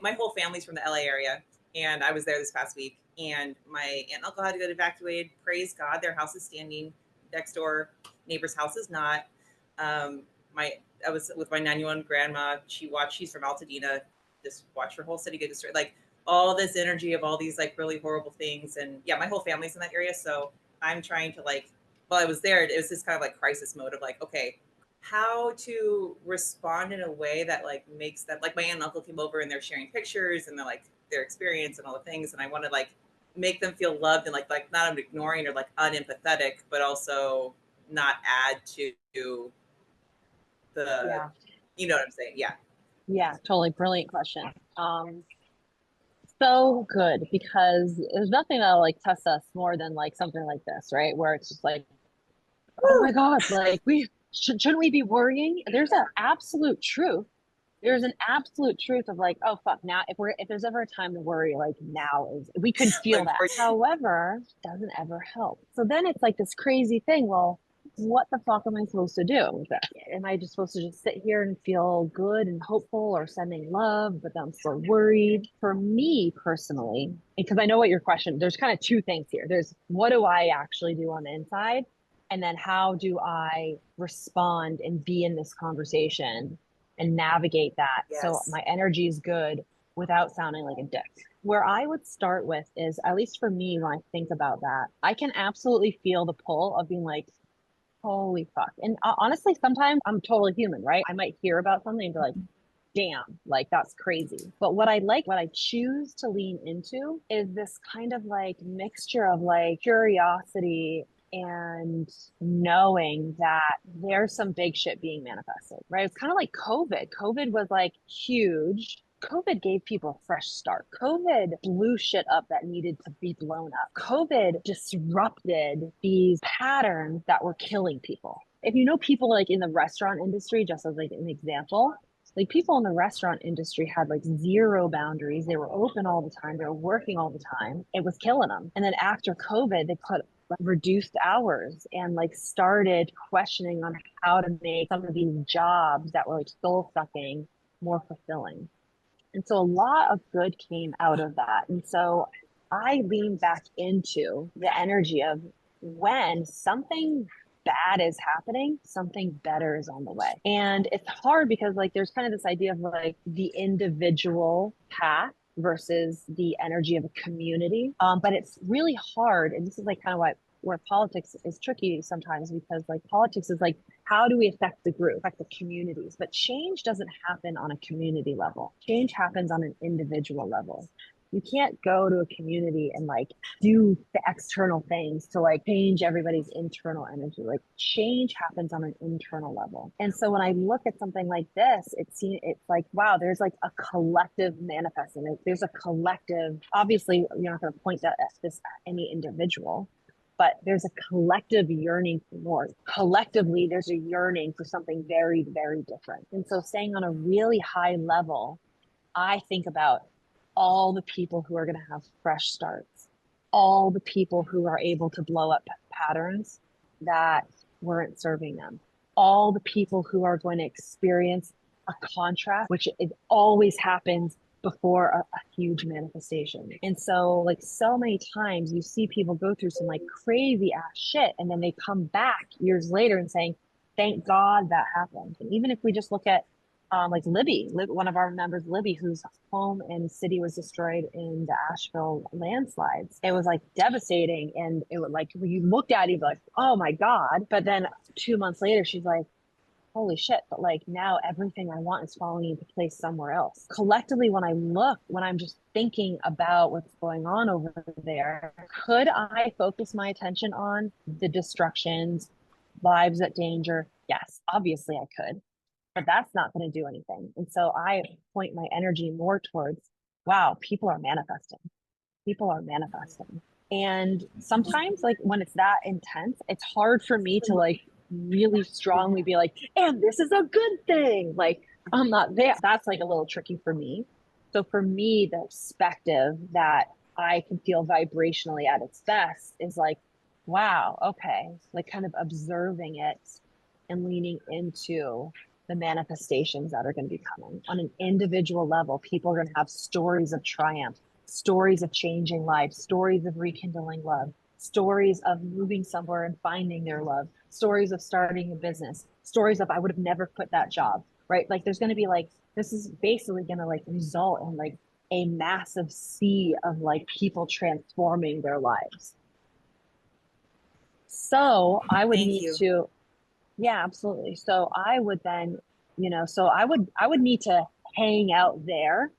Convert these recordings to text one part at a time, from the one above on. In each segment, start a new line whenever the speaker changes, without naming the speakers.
my whole family's from the LA area, and I was there this past week. And my aunt and uncle had to get evacuated. Praise God, their house is standing. Next door neighbor's house is not. My I was with my 91 grandma. She's from Altadena. Just watch her whole city get destroyed. Like all this energy of all these like really horrible things. And yeah, my whole family's in that area, so I'm trying to like. While I was there, it was this kind of like crisis mode of like, okay, how to respond in a way that like makes them like my aunt and uncle came over and they're sharing pictures and they're like their experience and all the things, and I want to like make them feel loved and like not ignoring or like unempathetic, but also not add to the,
Yeah.
you know what I'm saying? Yeah.
Yeah, totally. Brilliant question. So good because there's nothing that'll like test us more than like something like this, right? Where it's just like, oh my
Woo!
God, like shouldn't we be worrying? There's an absolute truth. There's an absolute truth of like, oh fuck, now if there's ever a time to worry, like now is we could feel
Like
that. However, doesn't ever help. So then it's like this crazy thing. Well, what the fuck am I supposed to do with that? Am I just supposed to just sit here and feel good and hopeful or sending love, but then I'm still worried? For me personally, because I know what your question, there's kind of two things here. There's what do I actually do on the inside? And then how do I respond and be in this conversation and navigate that so
yes.
my energy is good without sounding like a dick. Where I would start with is, at least for me, when I think about that, I can absolutely feel the pull of being like, holy fuck. And honestly, sometimes I'm totally human, right? I might hear about something and be like, damn, like that's crazy. But what I choose to lean into is this kind of like mixture of like curiosity and knowing that there's some big shit being manifested, right? It's kind of like COVID. COVID was like huge. COVID gave people a fresh start. COVID blew shit up that needed to be blown up. COVID disrupted these patterns that were killing people. If you know people like in the restaurant industry, just as like an example, like people in the restaurant industry had like zero boundaries. They were open all the time. They were working all the time. It was killing them. And then after COVID, they put reduced hours and like started questioning on how to make some of these jobs that were like soul sucking more fulfilling. And so a lot of good came out of that. And so I lean back into the energy of when something bad is happening, something better is on the way. And it's hard because like there's kind of this idea of like the individual path versus the energy of a community. But it's really hard. And this is like kind of what where politics is tricky sometimes because like politics is like how do we affect the group, affect the communities? But change doesn't happen on a community level. Change happens on an individual level. You can't go to a community and like do the external things to like change everybody's internal energy. Like change happens on an internal level. And so when I look at something like this, it's like, wow, there's like a collective manifesting. There's a collective, obviously you're not going to point that at this at any individual, but there's a collective yearning for more. Collectively, there's a yearning for something very, very different. And so, staying on a really high level, I think about all the people who are going to have fresh starts, all the people who are able to blow up patterns that weren't serving them, all the people who are going to experience a contrast, which it always happens before a huge manifestation. And so, like, so many times you see people go through some like crazy ass shit, and then they come back years later and saying, thank God that happened. And even if we just look at like one of our members, Libby, whose home and city was destroyed in the Asheville landslides. It was like devastating. And it would like, when you looked at it, you'd be like, oh my God. But then 2 months later, she's like, holy shit, but like now everything I want is falling into place somewhere else. Collectively, when I'm just thinking about what's going on over there, could I focus my attention on the destructions, lives at danger? Yes, obviously I could, but that's not going to do anything. And so I point my energy more towards, wow, people are manifesting. People are manifesting. And sometimes, like when it's that intense, it's hard for me to like really strongly be like, and this is a good thing. Like, I'm not there. That's like a little tricky for me. So, for me, the perspective that I can feel vibrationally at its best is like, wow, okay, like kind of observing it and leaning into the manifestations that are going to be coming on an individual level. People are going to have stories of triumph, stories of changing lives, stories of rekindling love, stories of moving somewhere and finding their love, stories of starting a business, stories of I would have never quit that job, right? Like there's going to be like, this is basically going to like result in like a massive sea of like people transforming their lives. So I would
Thank
need
you.
to, yeah, absolutely. So I would then, so I would need to hang out there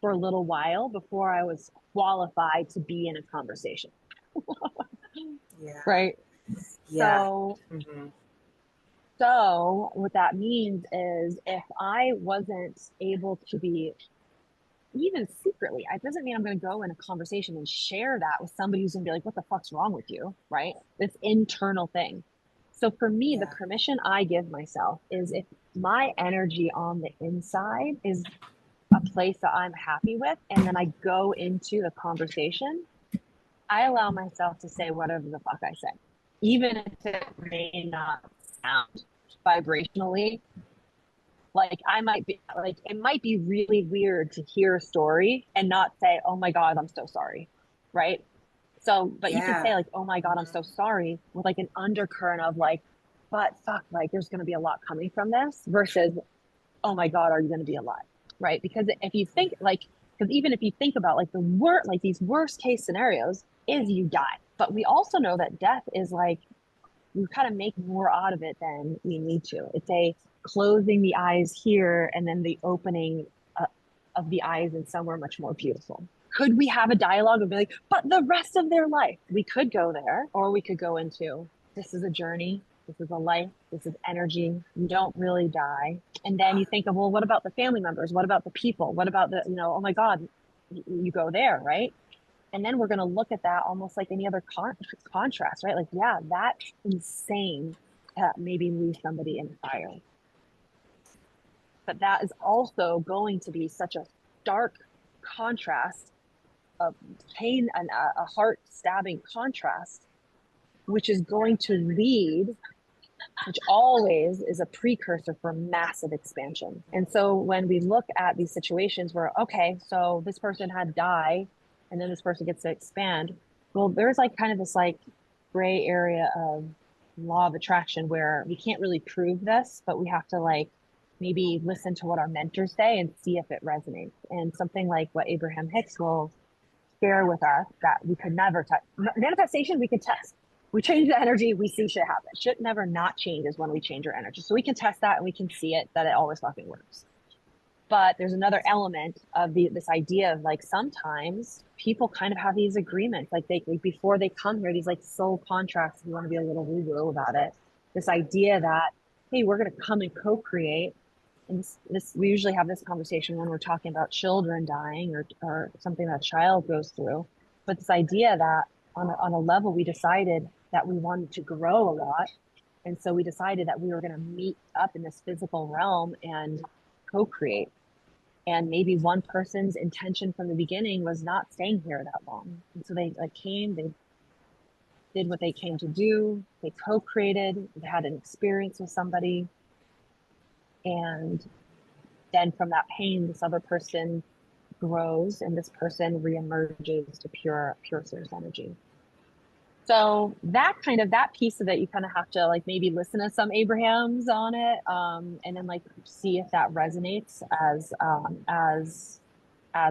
for a little while before I was qualified to be in a conversation.
Yeah.
Right.
Yeah.
So,
Hmm.
so what that means is if I wasn't able to be even secretly, it doesn't mean I'm going to go in a conversation and share that with somebody who's going to be like, what the fuck's wrong with you? Right. This internal thing. So for me, the
Yeah.
permission I give myself is if my energy on the inside is a place that I'm happy with, and then I go into the conversation, I allow myself to say whatever the fuck I say, even if it may not sound vibrationally. Like I might be like, it might be really weird to hear a story and not say, oh my God, I'm so sorry. Right. So, but you can
Yeah.
say like, oh my God, I'm
Hmm.
so sorry with like an undercurrent of like, but fuck, like there's going to be a lot coming from this versus, oh my God, are you going to be alive? Right. Because if you think like, because even if you think about like the worst, like these worst case scenarios is you die. But we also know that death is like, we kind of make more out of it than we need to. It's a closing the eyes here and then the opening of the eyes in somewhere much more beautiful. Could we have a dialogue and be like, but the rest of their life? We could go there, or we could go into this is a journey, this is a life, this is energy. You don't really die. And then you think of, well, what about the family members? What about the people? What about the, oh my God, you go there, right? And then we're going to look at that almost like any other contrast, right? Like, yeah, that's insane to maybe lose somebody in fire. But that is also going to be such a stark contrast of pain and a heart stabbing contrast, which is going to lead, which always is a precursor for massive expansion. And so when we look at these situations where, okay, so this person had die and then this person gets to expand, well, there's like kind of this like gray area of law of attraction where we can't really prove this, but we have to like maybe listen to what our mentors say and see if it resonates. And something like what Abraham Hicks will share with us that we could never touch. Manifestation, we could test. We change the energy, we see shit happen. Shit never not changes when we change our energy. So we can test that and we can see it that it always fucking works. But there's another element of this idea of like sometimes people kind of have these agreements, like they like before they come here, these like soul contracts. If you want to be a little woo-woo about it, this idea that hey, we're going to come and co-create. And this we usually have this conversation when we're talking about children dying or something that a child goes through. But this idea that on a level we decided that we wanted to grow a lot, and so we decided that we were going to meet up in this physical realm and co-create. And maybe one person's intention from the beginning was not staying here that long. And so they like came, they did what they came to do, they co-created, they had an experience with somebody. And then from that pain, this other person grows and this person reemerges to pure source energy. So that kind of that piece of it, you kind of have to like maybe listen to some Abrahams on it, and then like see if that resonates as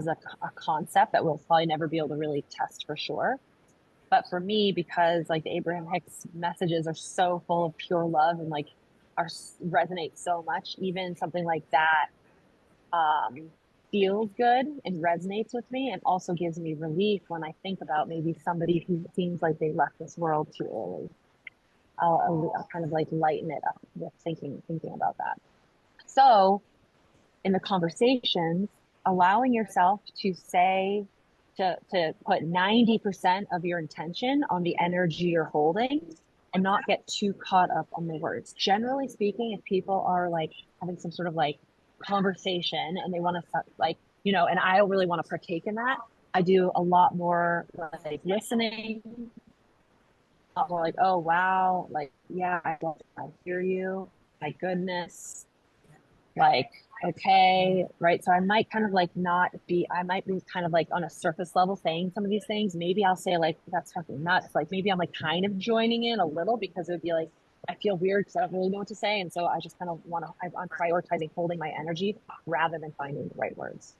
a concept that we'll probably never be able to really test for sure. But for me, because like the Abraham Hicks messages are so full of pure love and like are resonate so much, even something like that um, feels good and resonates with me and also gives me relief when I think about maybe somebody who seems like they left this world too early. I'll kind of like lighten it up with thinking about that. So in the conversations, allowing yourself to say to put 90% of your intention on the energy you're holding and not get too caught up on the words. Generally speaking, if people are like having some sort of like conversation and they want to like, and I don't really want to partake in that, I do a lot more like listening, a lot more like, oh wow, like yeah, I hear you. My goodness. like, okay, right? So I might kind of like not be, I might be kind of like on a surface level saying some of these things. Maybe I'll say like, that's fucking nuts. Like maybe I'm like kind of joining in a little because it would be like, I feel weird because I don't really know what to say. And so I just kind of want to, I'm prioritizing holding my energy rather than finding the right words.